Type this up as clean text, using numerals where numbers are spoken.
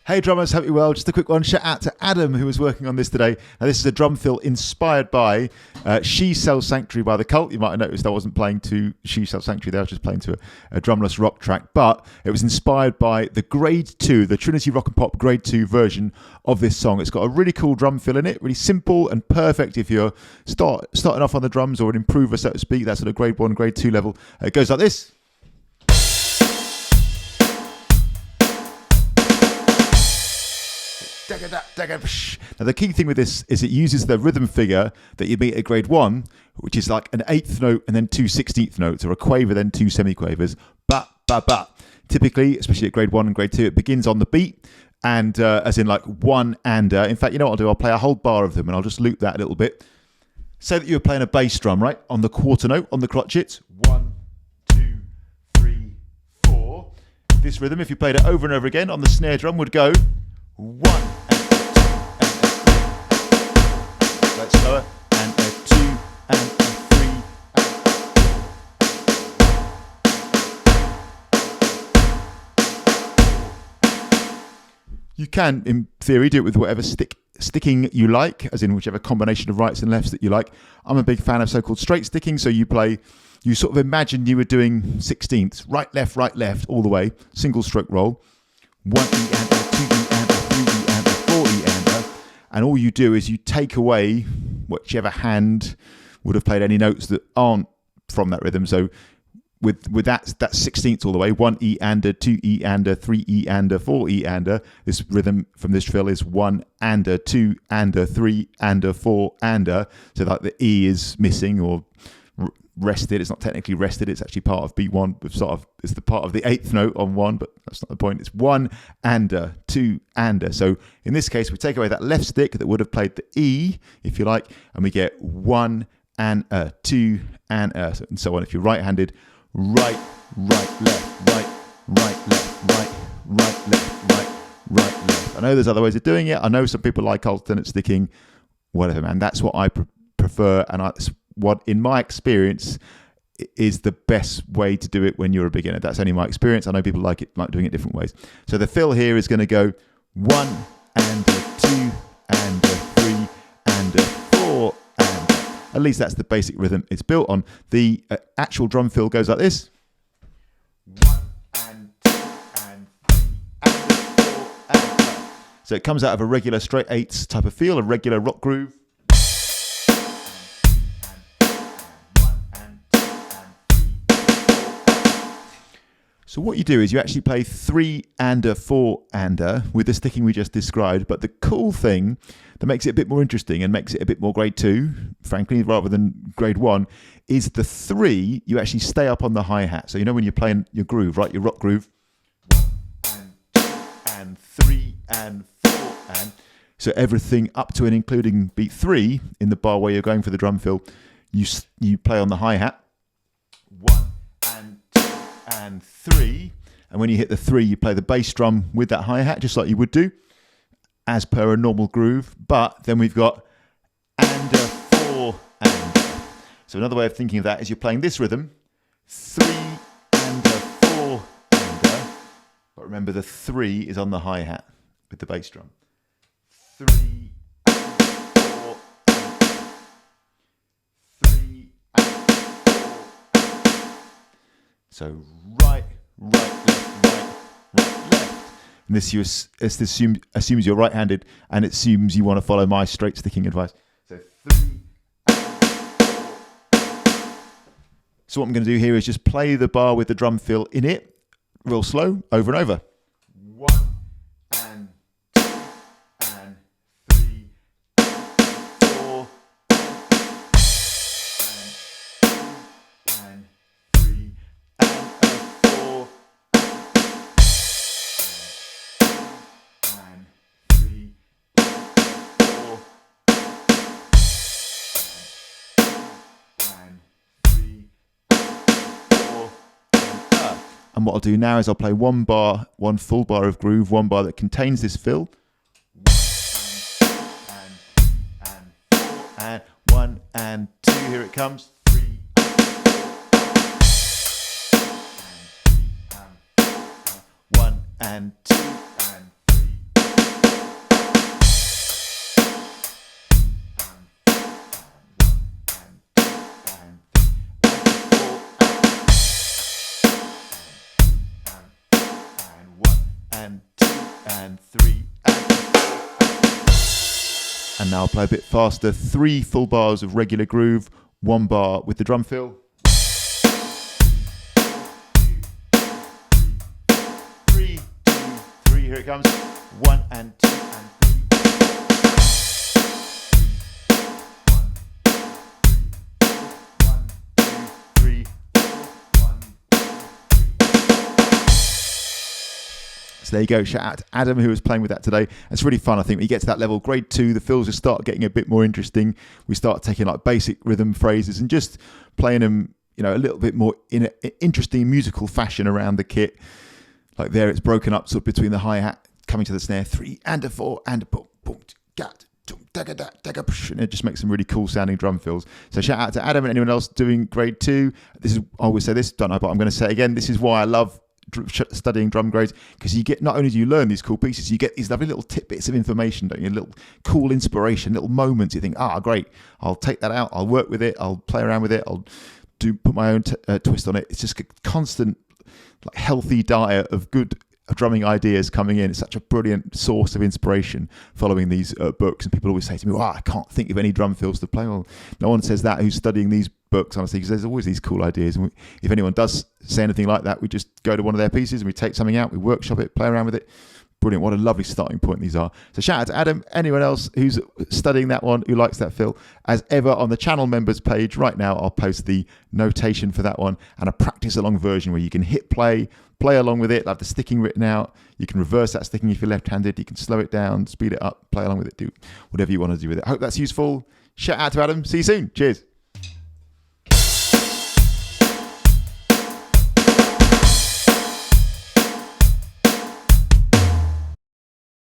Hey drummers, hope you're well. Just a quick one. Shout out to Adam, who was working on this today. Now, this is a drum fill inspired by She Sells Sanctuary by The Cult. You might have noticed I wasn't playing to She Sells Sanctuary there. I was just playing to a drumless rock track. But it was inspired by the Grade 2, the Trinity Rock and Pop Grade 2 version of this song. It's got a really cool drum fill in it, really simple and perfect if you're starting off on the drums or an improver, so to speak. That's at a Grade 1, Grade 2 level. It goes like this. Now the key thing with this is it uses the rhythm figure that you meet at Grade 1, which is like an 8th note and then 2 16th notes, or a quaver then 2 semiquavers. But. Typically, especially at Grade 1 and Grade 2, it begins on the beat, and as in like one and. In fact, you know what I'll do? I'll play a whole bar of them and I'll just loop that a little bit. Say that you were playing a bass drum, right? On the quarter note, on the crotchets. 1, 2, 3, 4. This rhythm, if you played it over and over again on the snare drum, would go 1 and a 2 and a 3. That's slower. And a 2 and a 3. You can, in theory, do it with whatever sticking you like, as in whichever combination of rights and lefts that you like. I'm a big fan of so-called straight sticking, so you sort of imagine you were doing 16ths, right, left, all the way, single stroke roll, 1 E and a 2 E and a 3 E and a 4 E and a, and all you do is you take away whichever hand would have played any notes that aren't from that rhythm. So with that's 16ths all the way, 1 E and a 2 E and a 3 E and a 4 E and a. This rhythm from this fill is 1 and a 2 and a 3 and a 4 and a. So like the E is missing or rested. It's not technically rested. It's actually part of B1. It's the part of the 8th note on 1, but that's not the point. It's 1 and a 2 and a. So in this case, we take away that left stick that would have played the E, if you like, and we get 1 and a 2 and a, and so on. If you're right-handed, right, left, right, left, right, left, right, left. I know there's other ways of doing it. I know some people like alternate sticking, whatever, man. That's what I prefer, and what, in my experience, is the best way to do it when you're a beginner. That's only my experience. I know people like doing it different ways. So the fill here is going to go 1 and a 2 and a 3 and a 4 and a. At least that's the basic rhythm it's built on. The actual drum fill goes like this. 1 and 2 and 3 and a 4 and a. So it comes out of a regular straight 8s type of feel, a regular rock groove. So what you do is you actually play 3 and a 4 and a with the sticking we just described. But the cool thing that makes it a bit more interesting and makes it a bit more Grade 2, frankly, rather than Grade 1, is the 3, you actually stay up on the hi-hat. So you know when you're playing your groove, right, your rock groove, 1 and 2 and 3 and 4 and. So everything up to and including beat 3 in the bar where you're going for the drum fill, you play on the hi-hat, 1 and 2 and 3, and when you hit the 3, you play the bass drum with that hi-hat, just like you would do, as per a normal groove. But then we've got and a 4 and a. So another way of thinking of that is you're playing this rhythm, 3 and a 4 and a, but remember the 3 is on the hi-hat with the bass drum. 3 and 4 and a. 3 and 4 and a. So right, left. And this assumes you're right-handed, and it assumes you want to follow my straight sticking advice. So 3 and 4. So what I'm going to do here is just play the bar with the drum fill in it, real slow, over and over. 1 and 2 and 3 and 4 and 2 and 3 and what I'll do now is I'll play one full bar of groove, one bar that contains this fill. 1 and 2, here it comes. 3 and 4 and 1 and 2 and 3 and 2 and 3 and now I'll play a bit faster. 3 full bars of regular groove, 1 bar with the drum fill. 3, 2, 3, here it comes. 1 and 2 and 3. 1, 2, 3, 1. So there you go. Shout out to Adam who was playing with that today. It's really fun. I think when you get to that level, grade 2, the fills just start getting a bit more interesting. We start taking like basic rhythm phrases and just playing them, you know, a little bit more in an interesting musical fashion around the kit. Like there, it's broken up sort of between the hi-hat coming to the snare, 3 and a 4 and a boom, boom, gat, and it just makes some really cool sounding drum fills. So shout out to Adam and anyone else doing grade 2. This is, I always say this, don't know, but I'm going to say it again. This is why I love studying drum grades, because you get, not only do you learn these cool pieces, you get these lovely little tidbits of information, don't you? Little cool inspiration, little moments. You think, great, I'll take that out, I'll work with it, I'll play around with it, I'll put my own twist on it. It's just a constant, like, healthy diet of good drumming ideas coming in. It's such a brilliant source of inspiration following these books. And people always say to me, I can't think of any drum fills to play. Well, no one says that who's studying these books, honestly, because there's always these cool ideas. And if anyone does say anything like that, we just go to one of their pieces and we take something out, we workshop it, play around with it. Brilliant. What a lovely starting point these are. So shout out to Adam, anyone else who's studying that one, who likes that fill. As ever, on the channel members page right now, I'll post the notation for that one and a practice along version where you can hit play along with it, have the sticking written out. You can reverse that sticking if you're left-handed. You can slow it down, speed it up, play along with it, do whatever you want to do with it. I hope that's useful. Shout out to Adam. See you soon. Cheers.